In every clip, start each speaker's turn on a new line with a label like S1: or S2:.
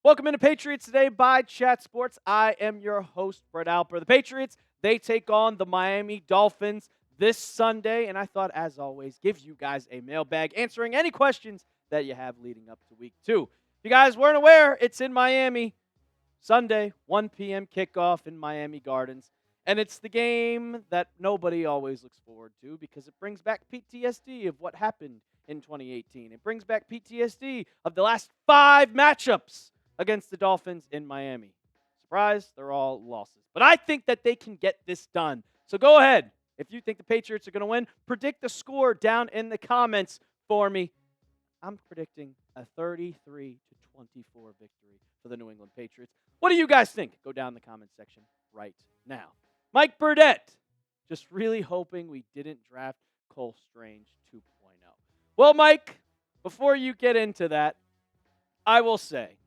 S1: Welcome into Patriots Today by Chat Sports. I am your host, Brett Alper. The Patriots, they take on the Miami Dolphins this Sunday, and I thought, as always, give you guys a mailbag answering any questions that you have leading up to Week 2. If you guys weren't aware, it's in Miami. Sunday, 1 p.m. kickoff in Miami Gardens. And it's the game that nobody always looks forward to because it brings back PTSD of what happened in 2018. It brings back PTSD of the last 5 matchups against the Dolphins in Miami. Surprise, they're all losses. But I think that they can get this done. So go ahead. If you think the Patriots are going to win, predict the score down in the comments for me. I'm predicting a 33-24 victory for the New England Patriots. What do you guys think? Go down in the comments section right now. Mike Burdett, just really hoping we didn't draft Cole Strange 2.0. Well, Mike, before you get into that, I will say,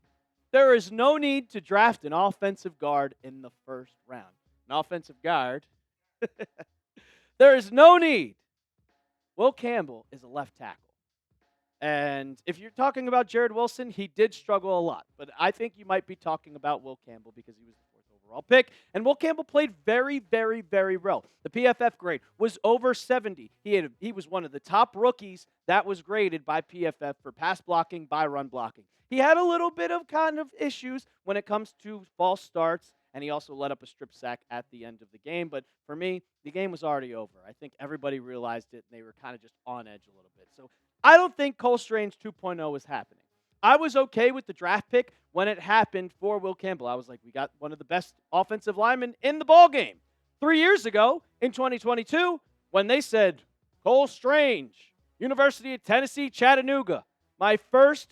S1: there is no need to draft an offensive guard in the first round. An offensive guard? There is no need. Will Campbell is a left tackle. And if you're talking about Jared Wilson, he did struggle a lot. But I think you might be talking about Will Campbell because he was the 4th overall pick. And Will Campbell played very, very, very well. The PFF grade was over 70. He was one of the top rookies that was graded by PFF for pass blocking, by run blocking. He had a little bit of kind of issues when it comes to false starts, and he also let up a strip sack at the end of the game. But for me, the game was already over. I think everybody realized it, and they were kind of just on edge a little bit. So I don't think Cole Strange 2.0 is happening. I was okay with the draft pick when it happened for Will Campbell. I was like, we got one of the best offensive linemen in the ballgame. 3 years ago, in 2022, when they said, Cole Strange, University of Tennessee, Chattanooga, my first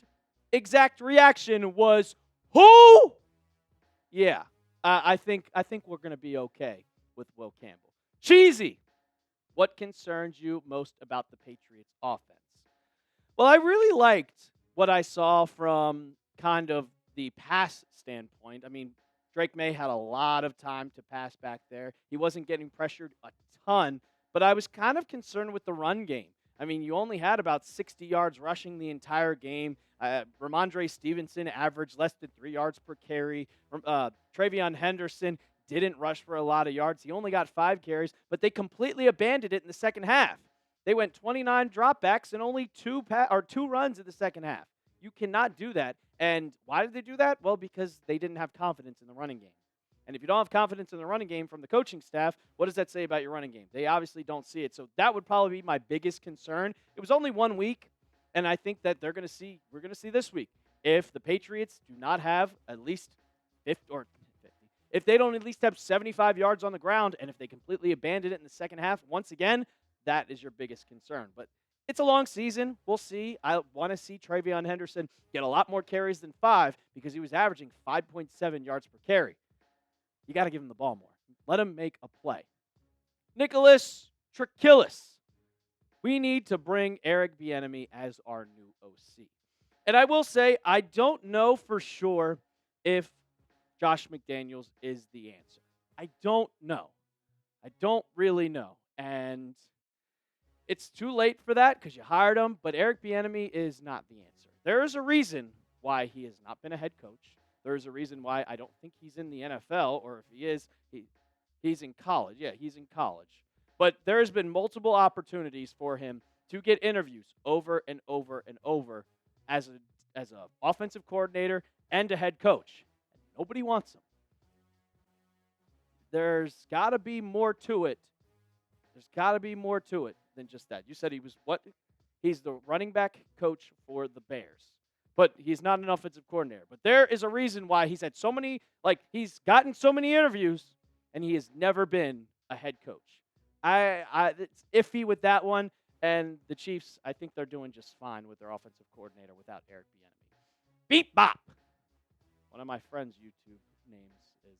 S1: exact reaction was, who? Yeah, I think we're going to be okay with Will Campbell. Cheesy, what concerns you most about the Patriots offense? Well, I really liked what I saw from kind of the pass standpoint. I mean, Drake May had a lot of time to pass back there. He wasn't getting pressured a ton, but I was kind of concerned with the run game. I mean, you only had about 60 yards rushing the entire game. Ramondre Stevenson averaged less than 3 yards per carry. Travion Henderson didn't rush for a lot of yards. He only got 5 carries, but they completely abandoned it in the second half. They went 29 dropbacks and only 2 runs in the second half. You cannot do that. And why did they do that? Well, because they didn't have confidence in the running game. And if you don't have confidence in the running game from the coaching staff, what does that say about your running game? They obviously don't see it. So that would probably be my biggest concern. It was only 1 week, and I think that we're going to see this week. If the Patriots do not have at least 50, if they don't at least have 75 yards on the ground, and if they completely abandon it in the second half, once again, that is your biggest concern. But it's a long season. We'll see. I want to see Travion Henderson get a lot more carries than 5 because he was averaging 5.7 yards per carry. You got to give him the ball more. Let him make a play. Nicholas Trakillis. We need to bring Eric Bieniemy as our new OC. And I will say, I don't know for sure if Josh McDaniels is the answer. I don't know. I don't really know. And it's too late for that because you hired him, but Eric Bieniemy is not the answer. There is a reason why he has not been a head coach. There's a reason why I don't think he's in the NFL, or if he is, he's in college. Yeah, he's in college. But there's been multiple opportunities for him to get interviews over and over and over as an offensive coordinator and a head coach. And nobody wants him. There's got to be more to it. There's got to be more to it than just that. You said he was what? He's the running back coach for the Bears. But he's not an offensive coordinator. But there is a reason why he's had so many, he's gotten so many interviews, and he has never been a head coach. It's iffy with that one, and the Chiefs, I think they're doing just fine with their offensive coordinator without Eric Bieniemy. Beep Bop. One of my friends' YouTube names is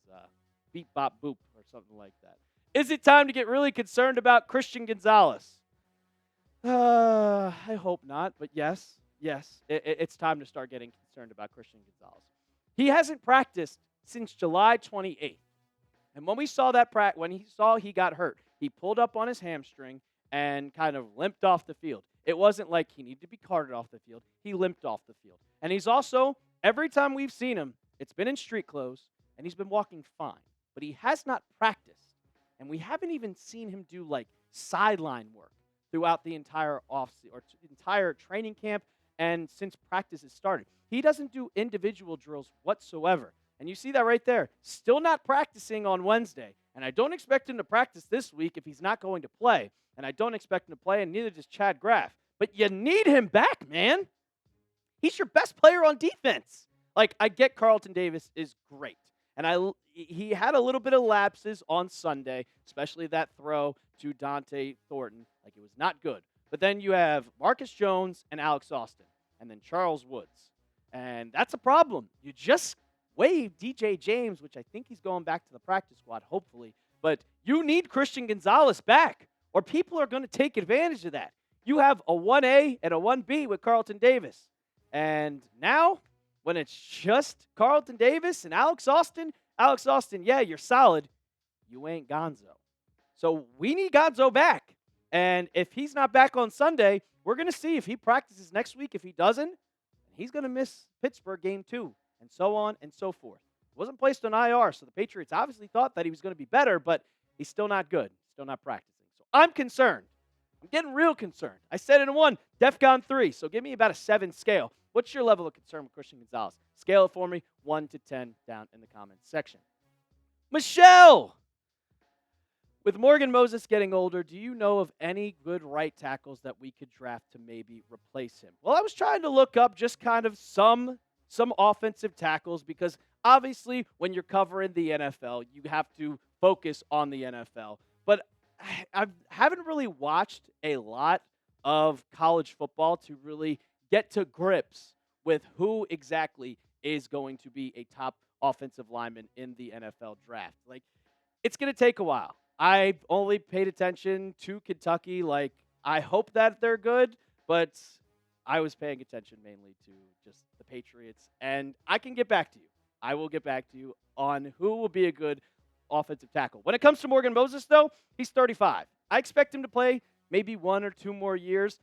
S1: Beep Bop Boop or something like that. Is it time to get really concerned about Christian Gonzalez? I hope not, but yes, it's time to start getting concerned about Christian Gonzalez. He hasn't practiced since July 28th. And when we saw that when he got hurt, he pulled up on his hamstring, and kind of limped off the field. It wasn't like he needed to be carted off the field. He limped off the field. And he's also, every time we've seen him, it's been in street clothes, and he's been walking fine. But he has not practiced. And we haven't even seen him do like sideline work throughout the entire entire training camp and since practice has started. He doesn't do individual drills whatsoever. And you see that right there. Still not practicing on Wednesday. And I don't expect him to practice this week if he's not going to play. And I don't expect him to play, and neither does Chad Graff. But you need him back, man. He's your best player on defense. Like, I get Carlton Davis is great. And he had a little bit of lapses on Sunday, especially that throw to Dante Thornton. Like, it was not good. But then you have Marcus Jones and Alex Austin, and then Charles Woods. And that's a problem. You just waived DJ James, which I think he's going back to the practice squad, hopefully. But you need Christian Gonzalez back, or people are going to take advantage of that. You have a 1A and a 1B with Carlton Davis. And now, when it's just Carlton Davis and Alex Austin, yeah, you're solid. You ain't Gonzo. So we need Gonzo back. And if he's not back on Sunday, we're going to see if he practices next week. If he doesn't, he's going to miss Pittsburgh game 2, and so on and so forth. He wasn't placed on IR, so the Patriots obviously thought that he was going to be better, but he's still not good. Still not practicing. So I'm concerned. I'm getting real concerned. I said it in 1, DEFCON 3, so give me about a 7 scale. What's your level of concern with Christian Gonzalez? Scale it for me, 1 to 10, down in the comments section. Michelle! With Morgan Moses getting older, do you know of any good right tackles that we could draft to maybe replace him? Well, I was trying to look up just kind of some offensive tackles because obviously when you're covering the NFL, you have to focus on the NFL. But I haven't really watched a lot of college football to really get to grips with who exactly is going to be a top offensive lineman in the NFL draft. Like, it's going to take a while. I've only paid attention to Kentucky. Like, I hope that they're good, but I was paying attention mainly to just the Patriots. And I can get back to you. I will get back to you on who will be a good offensive tackle. When it comes to Morgan Moses, though, he's 35. I expect him to play maybe 1 or 2 more years.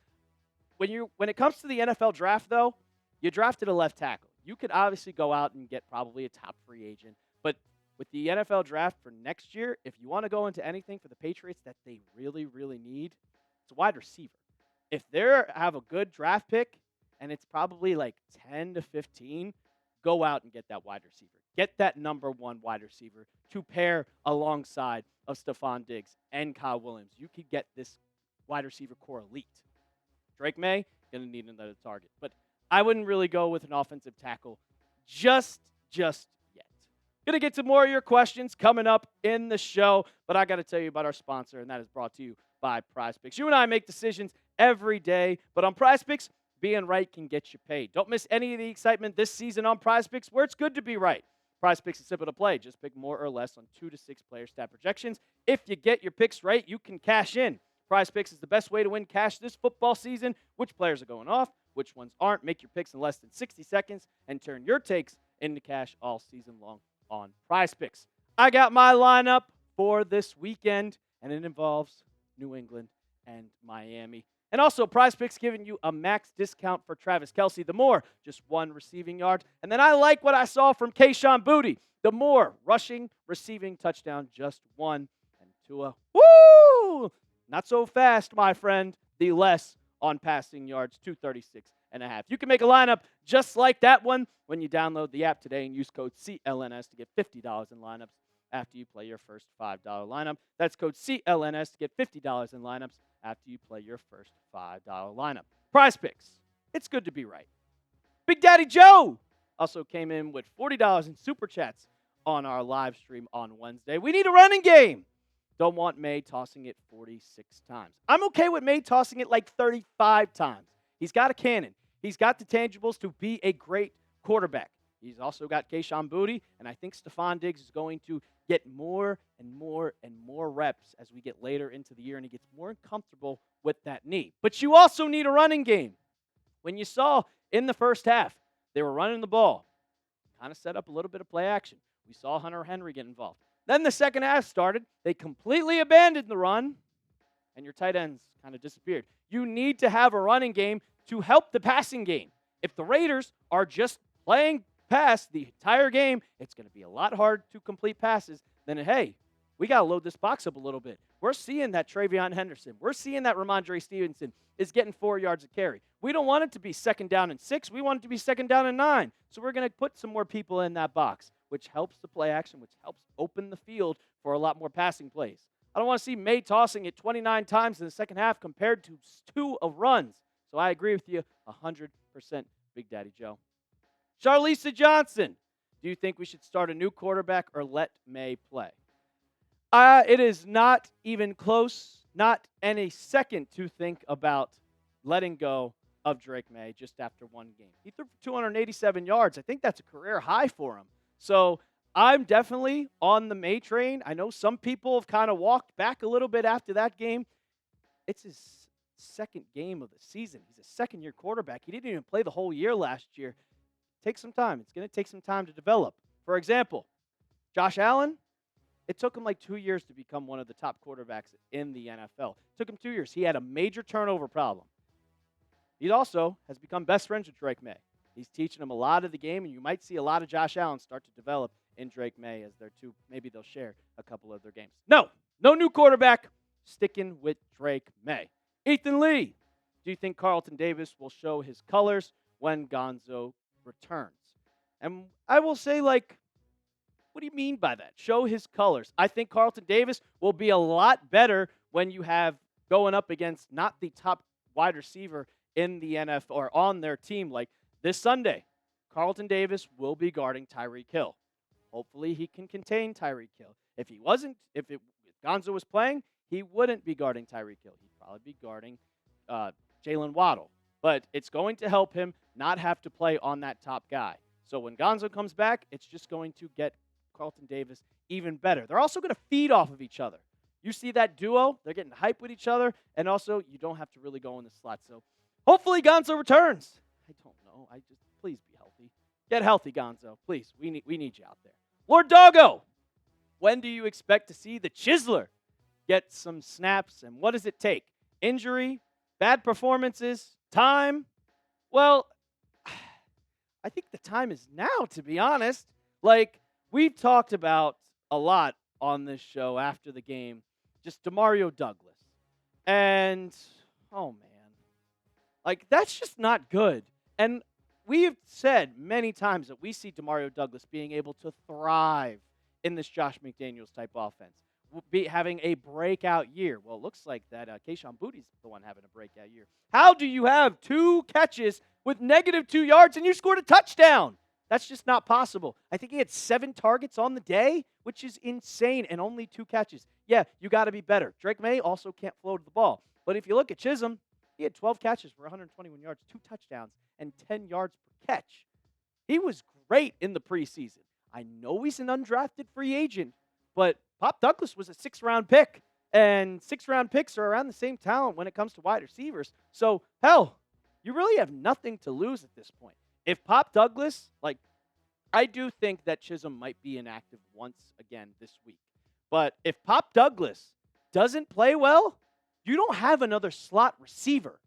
S1: When it comes to the NFL draft, though, you drafted a left tackle. You could obviously go out and get probably a top free agent, but with the NFL draft for next year, if you want to go into anything for the Patriots that they really, really need, it's a wide receiver. If they have a good draft pick and it's probably like 10 to 15, go out and get that wide receiver. Get that number 1 wide receiver to pair alongside of Stephon Diggs and Kyle Williams. You could get this wide receiver core elite. Drake May, going to need another target. But I wouldn't really go with an offensive tackle just yet. Going to get to more of your questions coming up in the show, but I got to tell you about our sponsor, and that is brought to you by PrizePicks. You and I make decisions every day, but on PrizePicks, being right can get you paid. Don't miss any of the excitement this season on PrizePicks, where it's good to be right. PrizePicks is simple to play. Just pick more or less on 2 to 6 player stat projections. If you get your picks right, you can cash in. PrizePicks is the best way to win cash this football season. Which players are going off, which ones aren't. Make your picks in less than 60 seconds and turn your takes into cash all season long on PrizePicks. I got my lineup for this weekend, and it involves New England and Miami. And also, PrizePicks giving you a max discount for Travis Kelce. The more, just 1 receiving yard. And then I like what I saw from Kayshon Boutte. The more, rushing, receiving touchdown, just 1. And Tua, woo! Not so fast, my friend. The less on passing yards, 236.5. You can make a lineup just like that one when you download the app today and use code CLNS to get $50 in lineups after you play your first $5 lineup. That's code CLNS to get $50 in lineups after you play your first $5 lineup. PrizePicks. It's good to be right. Big Daddy Joe also came in with $40 in Super Chats on our live stream on Wednesday. We need a running game. Don't want May tossing it 46 times. I'm okay with May tossing it like 35 times. He's got a cannon. He's got the tangibles to be a great quarterback. He's also got Kayshon Boutte, and I think Stephon Diggs is going to get more and more and more reps as we get later into the year, and he gets more comfortable with that knee. But you also need a running game. When you saw in the first half, they were running the ball, kind of set up a little bit of play action. We saw Hunter Henry get involved. Then the second half started. They completely abandoned the run. and your tight ends kind of disappeared. You need to have a running game to help the passing game. If the Raiders are just playing pass the entire game, it's going to be a lot hard to complete passes. Then, hey, we got to load this box up a little bit. We're seeing that Travion Henderson. We're seeing that Ramondre Stevenson is getting 4 yards of carry. We don't want it to be 2nd down and 6. We want it to be 2nd down and 9. So we're going to put some more people in that box, which helps the play action, which helps open the field for a lot more passing plays. I don't want to see May tossing it 29 times in the second half compared to 2 of runs. So I agree with you 100%, Big Daddy Joe. Charlisa Johnson, do you think we should start a new quarterback or let May play? It is not even close, not any second to think about letting go of Drake May just after one game. He threw for 287 yards. I think that's a career high for him. So I'm definitely on the May train. I know some people have kind of walked back a little bit after that game. It's his second game of the season. He's a second-year quarterback. He didn't even play the whole year last year. Take some time. It's going to take some time to develop. For example, Josh Allen, it took him like 2 years to become one of the top quarterbacks in the NFL. It took him 2 years. He had a major turnover problem. He also has become best friends with Drake May. He's teaching him a lot of the game, and you might see a lot of Josh Allen start to develop in Drake May as their two. Maybe they'll share a couple of their games. No new quarterback. Sticking with Drake May. Ethan Lee, do you think Carlton Davis will show his colors when Gonzo returns? And I will say, what do you mean by that? Show his colors. I think Carlton Davis will be a lot better when you have going up against not the top wide receiver in the NFL or on their team. Like this Sunday, Carlton Davis will be guarding Tyreek Hill. Hopefully he can contain Tyreek Hill. If Gonzo was playing, he wouldn't be guarding Tyreek Hill. He'd probably be guarding Jalen Waddle. But it's going to help him not have to play on that top guy. So when Gonzo comes back, it's just going to get Carlton Davis even better. They're also going to feed off of each other. You see that duo, they're getting hype with each other, and also you don't have to really go in the slot. So hopefully Gonzo returns. I don't know. Please be healthy. Get healthy, Gonzo. Please, we need you out there. Lord Doggo, when do you expect to see the Chiseler get some snaps, and what does it take? Injury, bad performances, time? Well, I think the time is now, to be honest. We've talked about a lot on this show after the game, just Demario Douglas. And, oh, man. That's just not good. And we've said many times that we see Demario Douglas being able to thrive in this Josh McDaniels type offense, be having a breakout year. Well, it looks like that Kayshon Boutte's the one having a breakout year. How do you have 2 catches with -2 yards and you scored a touchdown? That's just not possible. I think he had 7 targets on the day, which is insane, and only 2 catches. Yeah, you got to be better. Drake May also can't float the ball. But if you look at Chism, he had 12 catches for 121 yards, 2 touchdowns, and 10 yards per catch. He was great in the preseason. I know he's an undrafted free agent, but Pop Douglas was a 6th-round pick, and 6th-round picks are around the same talent when it comes to wide receivers. So, hell, you really have nothing to lose at this point. If Pop Douglas, I do think that Chism might be inactive once again this week. But if Pop Douglas doesn't play well, you don't have another slot receiver.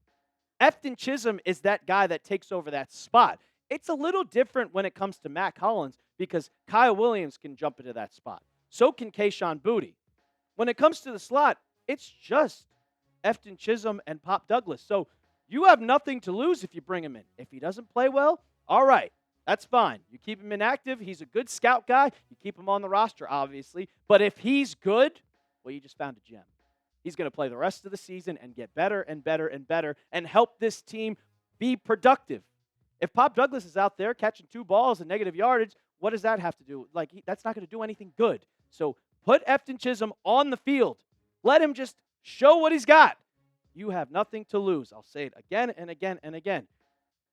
S1: Efton Chism is that guy that takes over that spot. It's a little different when it comes to Matt Collins because Kyle Williams can jump into that spot. So can Kayshon Boutte. When it comes to the slot, it's just Efton Chism and Pop Douglas. So you have nothing to lose if you bring him in. If he doesn't play well, all right, that's fine. You keep him inactive. He's a good scout guy. You keep him on the roster, obviously. But if he's good, well, you just found a gem. He's going to play the rest of the season and get better and better and better and help this team be productive. If Pop Douglas is out there catching 2 balls and negative yardage, what does that have to do? That's not going to do anything good. So put Efton Chism on the field. Let him just show what he's got. You have nothing to lose. I'll say it again and again and again.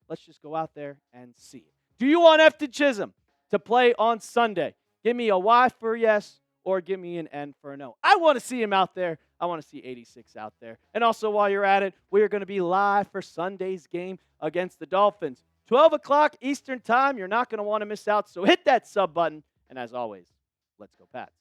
S1: Let's just go out there and see it. Do you want Efton Chism to play on Sunday? Give me a Y for yes or give me an N for no. I want to see him out there. I want to see 86 out there. And also, while you're at it, we are going to be live for Sunday's game against the Dolphins. 12 o'clock Eastern Time. You're not going to want to miss out, so hit that sub button. And as always, let's go Pats.